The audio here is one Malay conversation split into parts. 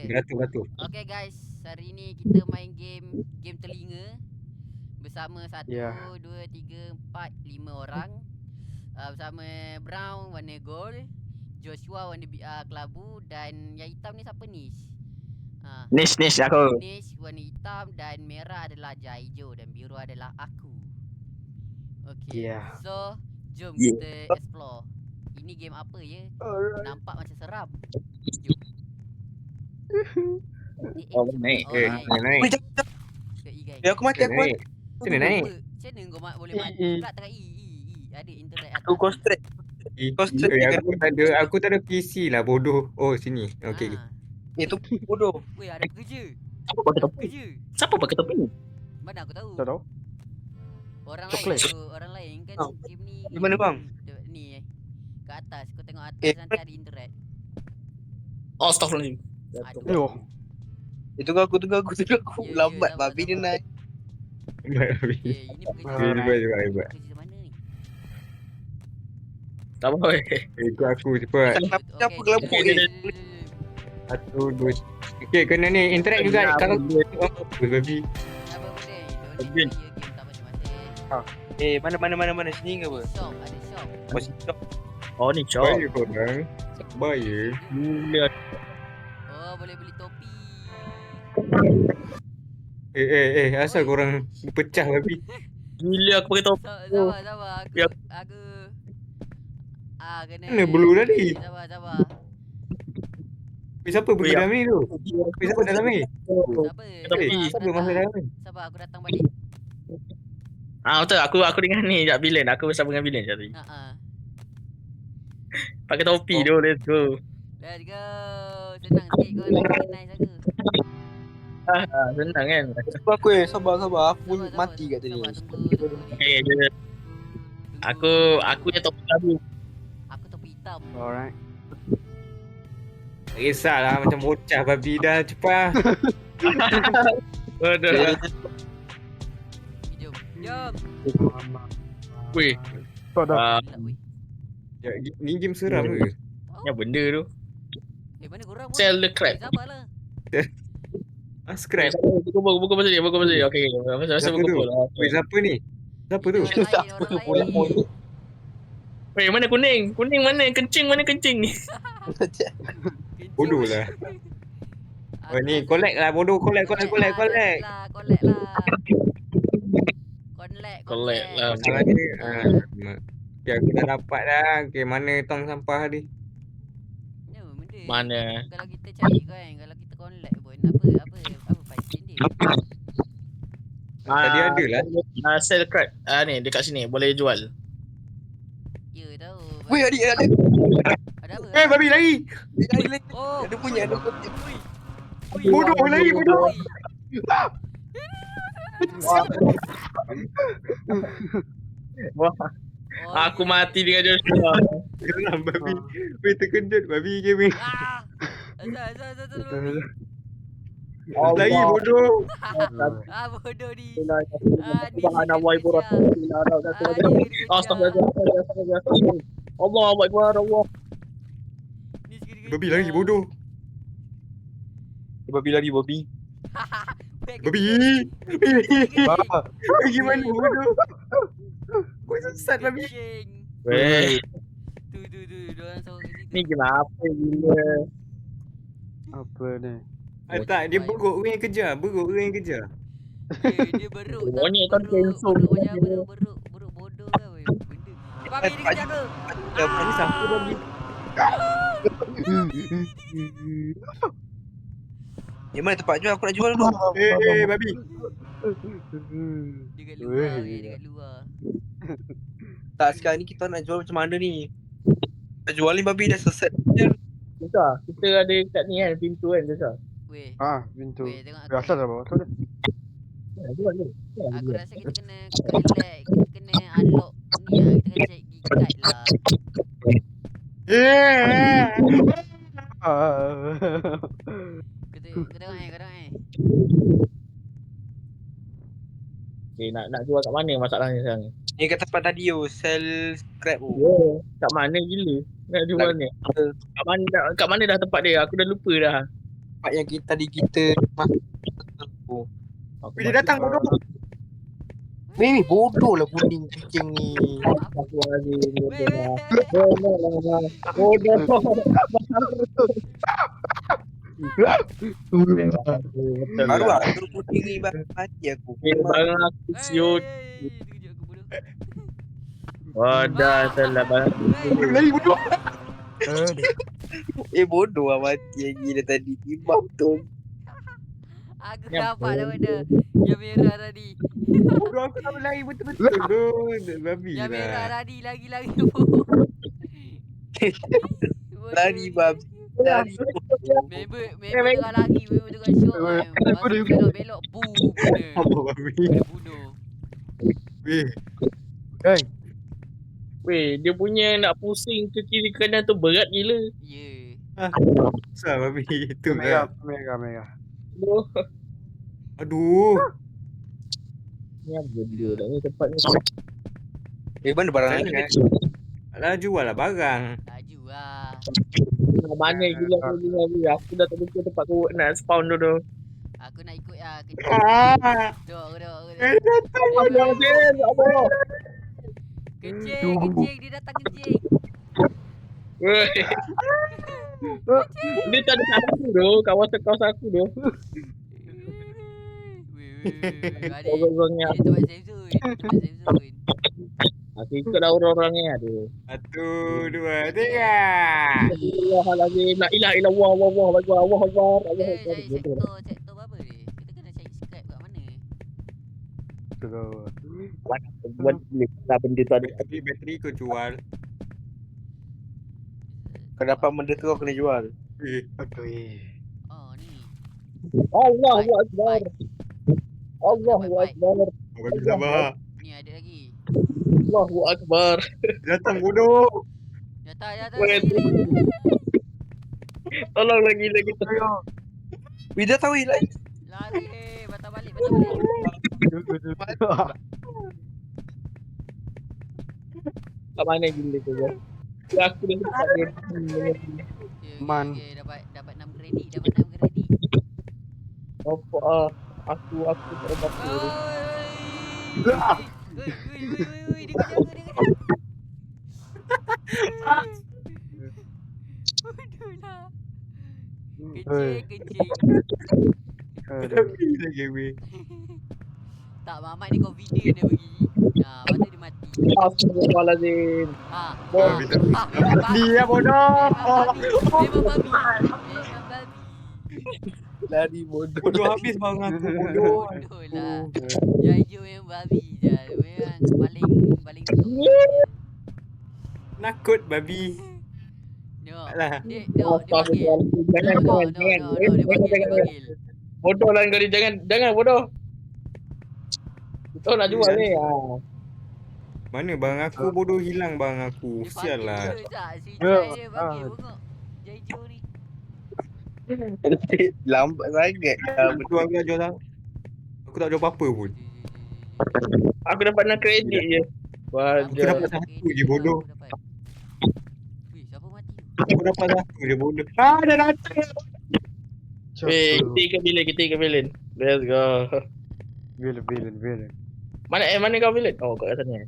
Beratur. Okay guys, hari ni kita main game telinga bersama 1, 2, 3, 4, 5 orang. Bersama Brown warna gold, Joshua warna kelabu, dan yang hitam ni siapa ni? Nish aku. Nish warna hitam, dan merah adalah Jai hijau, dan biru adalah aku. Okay, so jom kita explore. Ini game apa ya? Nampak macam seram. Jom. Naik. Naik. Aku mati. Macam mana naik? Macam mana kau boleh mati pula tengah ada internet atas. Aku straight. Aku tak ada PC lah, bodoh. Oh, sini. Okey. Itu bodoh. Weh, ada kerja. Siapa pakai topi? Mana aku tahu. Tak tahu. Orang lain kan game ni. Di mana bang? Ni kat atas. Kau tengok atas nanti ada internet. Astaghfirullahaladzim. Itu aku lambat babi dia naik. Ini pekerja. Hebat. Kerja mana ni? Tak apa. Ikut aku cepat. Siapa kelabuk ni? 1, 2. Okey, kena ni internet juga. Kalau babi. Apa benda? Game tak macam-macam. Mana sini ke apa? Shop, ada shop. Masih shop. Oh ni cok. Baik korang. Sabar je. Oh, boleh beli topi. Asal korang pecah babi. Gila aku pakai topi. Sabar. Aku kena. Mana bulu tadi? Sabar. Siapa pergi dalam ni tu? Siapa dalam ni? Siapa masuk dalam ni? Sabar, aku datang balik. Betul aku dengan ni Jap Bilen. Aku bersama dengan Bilen tadi. Pakai topi tu. Let's go. Let's go. Senang sikit kau lagi nice aku. Senang kan. Aku sabar. Aku mati kat tadi. Okay, Aku yang topi baru. Aku topi hitam. Alright. Tak kisahlah macam bocah babi dah. Cepat. Betul lah. Jom. Weh. Tak dah. Ni game seram ke? Yang benda tu. Mana korang? Sell the crab. Sabarlah. Scrap. Buku pasal dia. Okay. Masa buku lah. Siapa ni? Siapa tu? Orang lain. Weh, mana kuning? Kuning mana? Kencing mana kencing ni? Bodoh lah. Oh ni collect lah bodoh. Collect. Collect lah. Masalah ni okay, aku dah dapat dah. Okay, mana tong sampah ni? Mana? Kalau kita cari kan, kalau kita collect pun apa faedah dia? Tadi ada lah. Sell crab. Ni dekat sini boleh jual. Ya tahu. Weh, ada. Ada apa? Babi lari. Oh, Ada punya. Bodoh lari bodoh. Wah. Aku mati dengan Joshua. Geram babi. Weh, terkejut babi game ni. Asal. Lari bodoh. Bodoh ni. Subhanallah ibu rasulullah. Astagfirullah. Allahu akbar Allah. Babi lari bodoh. Babi lari. Babi. Gimana bodoh? Kau sesat babi. Weh, Tu diorang sahur kat situ. ni kenapa gila? Apa ni? Tak, dia beruk yang kejar. Dia beruk. Monyet kan cancel. Beruk macam apa tu? Beruk bodoh ke weh. Benda. Babi dia kejar ke? Ni siapa babi? Mana tempat jual? Aku nak jual dulu. Babi. Dekat luar. Tak, sekarang ni kita nak jual macam mana ni? Nak jual ni babi dah sesat. Susah. Kita ada kat ni kan, pintu kan susah. Weh. Pintu. Weh, tengok aku. Asal dah bawa. Asal dah. Jual ni. Aku rasa kita kena collect, kita kena unlock ni lah, kita kena cari gikat lah. Kau tengok Okay, nak jual kat mana masalahnya sekarang ni? Ni kat tempat tadi sell scrap tu. Kat mana gila nak jual ni? Kat mana dah tempat dia? Aku dah lupa dah. tempat yang kita oh. Dia datang bodoh. Ni bodoh lah kuning kucing ni. Baru aku kuning ni mati aku. Barang aku siut. Wadah salah barang. Lari bodoh. Bodoh lah mati yang gila tadi. Imam tu. Aku Yang nampak dah benda. Yang merah tadi. Bodoh aku tak boleh lari betul-betul. Bodoh. Babi Yang merah lah. tadi lagi. Lari babi. Lari. Member tengah lagi. Member tengah shock. Masuk belok-belok. Boom. Kena. Apa babi? Kena bunuh. Weh. Hey, Weh, dia punya nak pusing ke kiri kanan tu berat gila. Ya. Besar babi. Itu merah, lah. merah. Aduh. Ni apa benda dah ni tempat ni. Mana barang Macam lain mana kan? Alah jual lah barang. Laju lah. Mana gila aku gila ni. Aku dah tak buka tempat tu nak spawn dulu. Aku nak ikut lah. Duk. Kencing. Dia datang kencing. Weh. Dia tak ada kat aku tu. Kawasan aku tu. Orang-orangnya Ini tempat safe zone. aku ikut lah orang-orang ni ada. 1, 2, 3. Allahalazim. La ilaha illallah. Allahu akbar. Allahu akbar. Cari sektor apa ni? Kita kena cari Skype kat mana? Buat boleh benda tu ada. Bateri kau jual. Kau dapat benda tu kau kena jual. Aduh. Oh ni. Allahu akbar. Allahu akbar. Babi sabar. Ni ada lagi. Allahu akbar. Datang bodoh. Datang. Weh, tolong lagi kita. Vida tahu lagi. Lari. Batal balik. Kat mana gila tu kan? Ya, aku dah sempat dia. Man. Okay, dapat 6 kredit. Apa ah? Aku tak ada apa. Oi, dia kejar. Bodoh lah. Kencing. Babi lagi weh. Tak, Mamat ni confident dia pergi. Lepas tu dia mati. Astagfirullahalazim. Dia bodoh. Memang babi. Lari bodoh. Bodoh habis bang aku bodoh. Bodoh lah. Yang hijau memang babi je. Memang paling Nakut babi. Tengok. Alah. Dia panggil. Jangan. Dia panggil. Bodoh lah kau ni. Jangan bodoh. Kau nak jual ni. Mana bang aku bodoh hilang bang aku. Dia Sial lah. panggil tak? Si dia panggil. Bengok. Yang hijau ni. Lambat sangat. Aku jual lah. Aku tak jual apa-apa pun. Aku dapat 6 kredit je. Aku dapat satu je bodoh. Weh, siapa mati tu? Aku dapat satu je bodoh. Dah datang. Kita ke villain. Let's go. Villain. Mana kau villain? Oh, kat sana.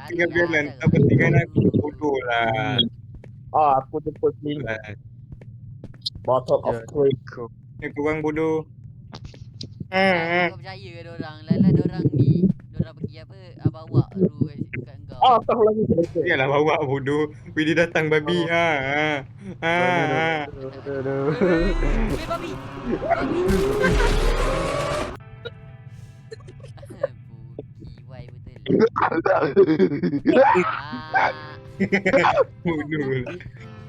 Tinggal villain. Tak pentingkan aku bodoh lah. Aku jemput villain. Bottle of Coin. Korang bodoh. Kau percaya ke diorang? Lala diorang ni. Diorang pergi apa? Bawa ru kat kau. Tahu lagi. Yalah bawa bodoh. Weh dia datang babi. Weh, babi. Kiwai betul. Bodoh lah.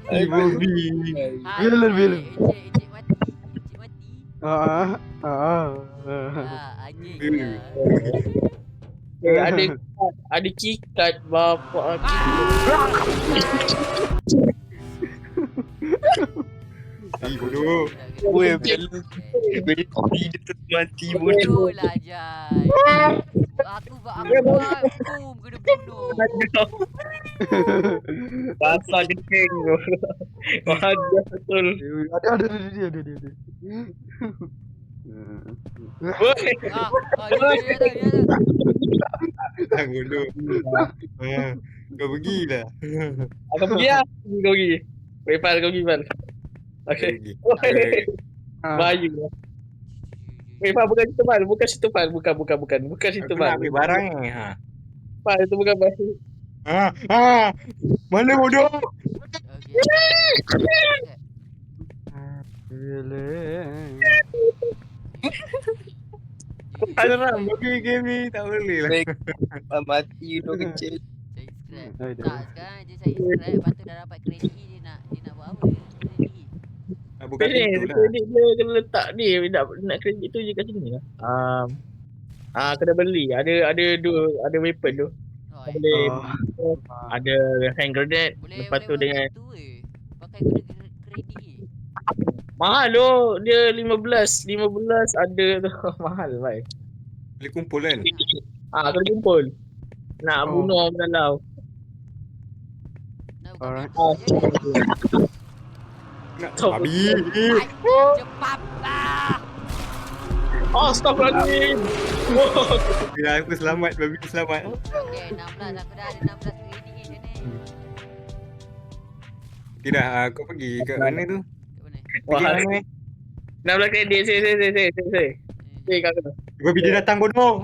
Babi. Villain. Encik mati. Anjing lah. Ada kikat bapak Bodoh. Weh, dia mati bodoh. Bodoh lah Jai. Aku boom kena bunuh. Basah kencing tu. Wajar betul. Ada. Woi. Dia. Bodoh. Kau pergilah. Aku pergi lah. Kau pergi. Pal, kau pergi Pal. Okay. Pergi. Bayu lah. Pal, bukan situ Pal. Bukan situ Pal. Bukan situ Aku Pal. nak ambil barang ni. Pal, itu bukan Bayu. Mana bodoh? Seram bagi game ni. Tak boleh lah. Mati tu kecil. Cari scrap. Tak, sekarang je cari scrap. Lepas tu dah dapat kredit dia nak buat apa? Kredit. Bukan pintu lah. Kredit dia kena letak ni. Nak kredit tu je kat sini lah. Kena beli. Ada weapon tu. Boleh ada hand grenade. Lepas tu dengan pakai guna kredit. mahal tu. Dia 15 ada tu. Mahal baik. Boleh kumpul kan? Kena kumpul. Nak bunuh orang dalam. Alright. Nak babi. Cepat lah. Astagfirullahaladzim. Bila aku selamat, babi selamat. Okay, 16. Aku dah ada 16 kredit ni. Tidak, kau pergi ke mana tu? Kat mana? Pergi Wah. mana? 16 kredit. Sini kakak. Babi dia datang bodoh.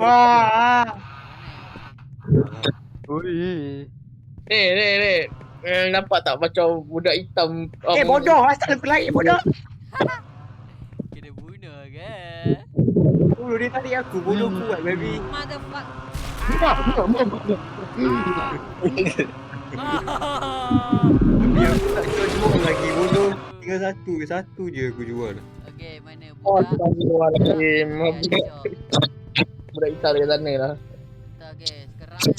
Oi. Ni. Nampak tak macam budak hitam. Bodoh. Asal aku lari bodoh. Kena bunuh ke? Bodoh dia tarik aku. Bodoh kuat babi. Motherfuck. Babi aku tak jual lagi bodoh. Tinggal satu je aku jual. Okay, mana budak? Astagfirullahaladzim. Budak hitam dekat sana lah. Tak, okay. Sekarang dah.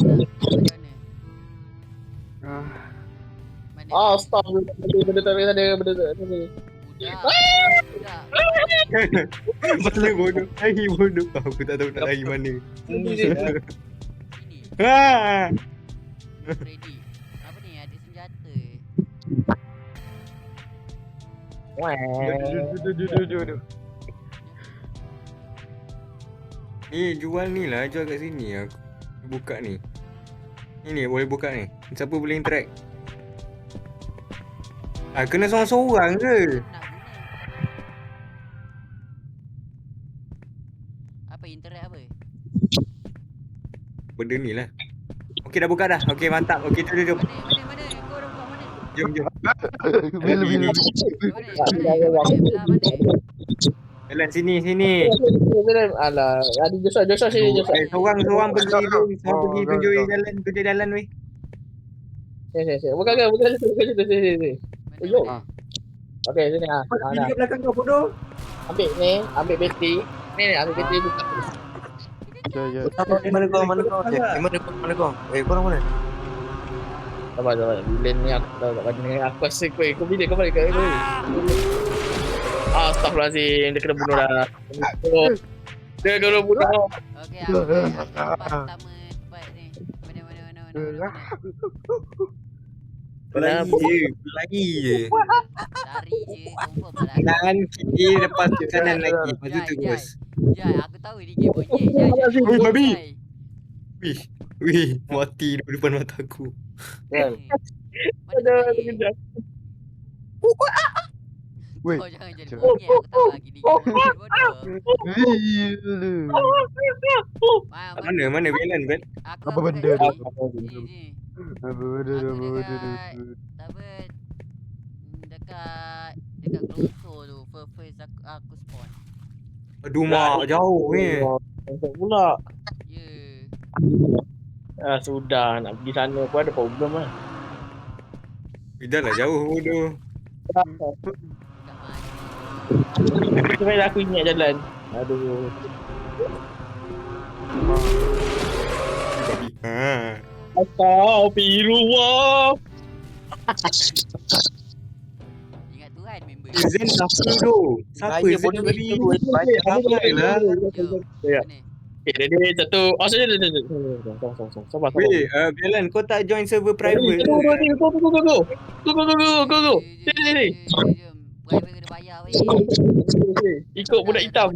Mana? Astagfirullahaladzim. Benda tak ada. Budak. Mana bodoh? Lari bodoh. Aku tak tahu nak lari mana. Ini. Ha! Kredit. Apa ni? Ada senjata. Ni jual ni lah, jual kat sini aku buka ni. Ni boleh buka ni. Siapa boleh interact? Kena seorang-seorang ke? Nak guna. Apa internet apa? Benda ni lah. Okey dah buka dah. Okey mantap. Okey jom. Mana? Kau dah buka mana? Jom. Bila. Mana? Jalan sini. Alah, ada Joshua sini. Seorang pergi tu. Seorang pergi tunjuk jalan weh. Sini. Bukan sini. Yo. Okey, sini Pergi ke belakang kau bodoh. Ambil bateri. Ni ambil bateri buka. Ya. Mana kau? Kau orang mana? Sabar. Bilen ni aku tahu kat mana. Aku rasa kau bila kau balik kat ni. Astagfirullahaladzim. Dia kena bunuh dah. Dia kena bunuh. Okey, tempat pertama tempat ni. Mana? Lagi je. Lari je, confirm lah lari. Kanan kiri lepas ke kanan lagi. Lepas tu terus. Jai, aku tahu ni game monyet. Jai. Oi, babi. Jai. Wih, mati depan mata aku. Mana Ada bayi? kejap. Weh. Kau jangan jadi monyet. Aku tahu lagi ni game monyet bodoh. Mana villain kan? Aku Apa benda dekat tu? sini. Apa benda Dekat Glonso tu. First aku spawn. Aduh mak jauh ni. Untuk pula. Ya. Sudah nak pergi sana pun ada problem lah. Dah lah jauh bodoh. Tak mati. Cuma aku ingat jalan. Aduh. Babi. Ha. Astagfirullah. Ingat Tuhan member. Zen siapa tu? Siapa Raya Zen bodoh tadi? itu. Banyak Ramai lah. Yo. Ya. Mana? Dia satu. Oh, sabar. Weh, Belan kau tak join server private ke? Go. Sini. Jom. Private kena bayar weh. Ikut budak hitam.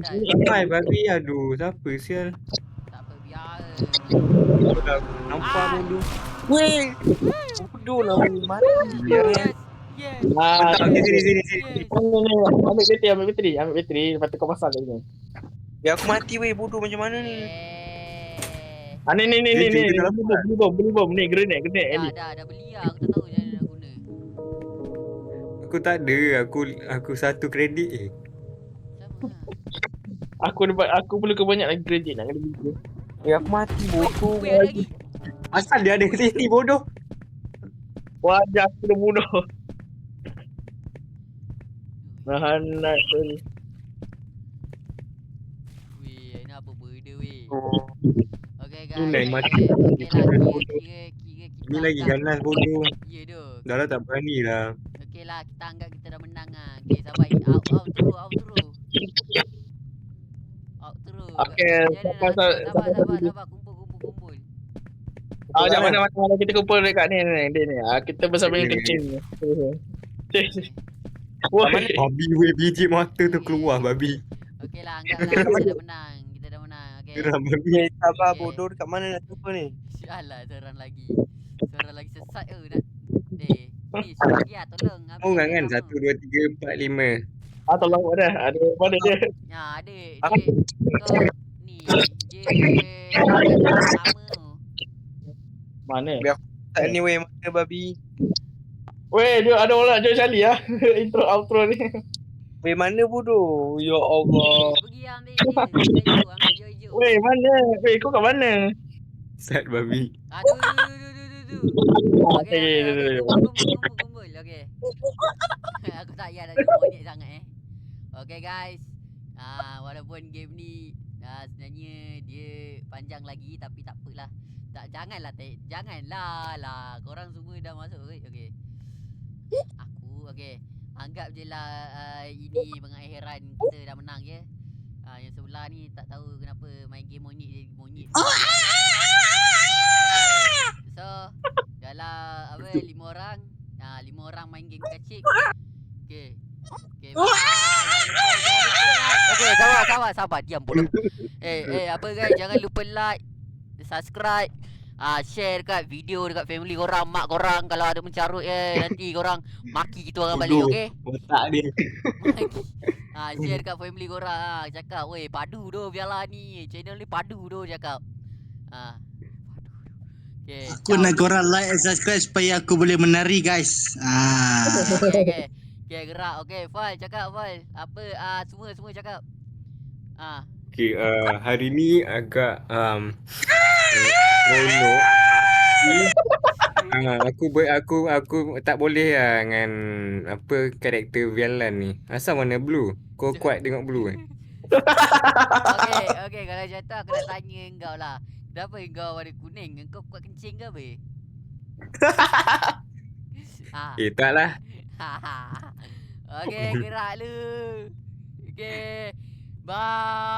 Hai babi, aduh, siapa sial? Tak apa biar. Nampak bodoh. Weh. Bodoh lah weh. Mati dia. Yes. Okay, sini. Yes. Ambil bateri. Lepas tu kau pasang kat sini. Ya aku mati weh. Bodoh macam mana ni? Ni. Beli bom. Ni grenade. Dah beli lah. Aku tak tahu macam mana nak guna. Aku tak ada, aku 1 kredit Sama lah. Aku perlu banyak lagi grenade nak kena beli. Ya aku mati bodoh. Weh ada lagi. Asal dia ada kat sini bodoh. Wajah aku dah bunuh. Nahan nak sorry. Weh ini apa benda weh. Okay guys. Tunai mati. Okay lah. Kira kita Ni lagi anggap- ganas bodoh. Ya tu. Dah lah tak berani lah. Okay lah kita anggap kita dah menang lah. Okay sabar. Outro. Okay, Sabar. Kumpul. Jangan mana kita kumpul dekat ni. Kita bersama yang Okay. kecil ni. Woi. Babi weh, biji mata tu keluar babi. Okay lah anggaplah kita dah menang. Okay. Geram babi. Sabar Okay. bodoh. Dekat mana nak jumpa ni? Sialah seorang lagi sesat ke nak. Ni suruh lagi lah tolong. Orang kan 1, 2, 3, 4, 5. Tolong dah. Ada mana dia? Ya adik. Kau ni je sama tu. Mana? Tak ni weh. Mana babi? Weh, dia ada orang join sekali lah. Intro outro ni. Weh mana bodoh? Ya Allah. Pergi ambil je. Ambil je. Weh, mana? Weh, kau kat mana? Sat babi. Aduh. Okay. Kumpul. Okay. Aku tak payah dah monyet sangat Okay guys. Walaupun game ni sebenarnya dia panjang lagi tapi tak apalah. Janganlah lah. Korang semua dah masuk okay. Aku okay. Anggap je lah ini pengakhiran kita dah menang je. Yang sebelah ni tak tahu kenapa main game monyet jadi monyet. Okay. So dalam 5 orang 5 orang main game kecil. Okay. Okay, sabar diam bodoh. Apa guys, jangan lupa like, subscribe, share dekat video dekat family korang, mak korang kalau ada mencarut nanti korang maki kita orang balik okey. Otak dia. Share dekat family korang cakap, "Weh, padu doh biarlah ni. Channel ni padu doh," cakap. Padu. Okay. Aku nak korang like and subscribe supaya aku boleh menari guys. Okay, gerak. Okay, Fal cakap Fal. Apa semua cakap. Okay, hari ni agak seronok. Aku tak boleh lah dengan apa karakter Vialan ni. Asal warna blue? Kau kuat tengok blue kan? Okay, kalau macam tu aku nak tanya engkau lah. Kenapa engkau warna kuning? Engkau kuat kencing ke apa? Tak lah. Okay, gerak lu. Okay, bye.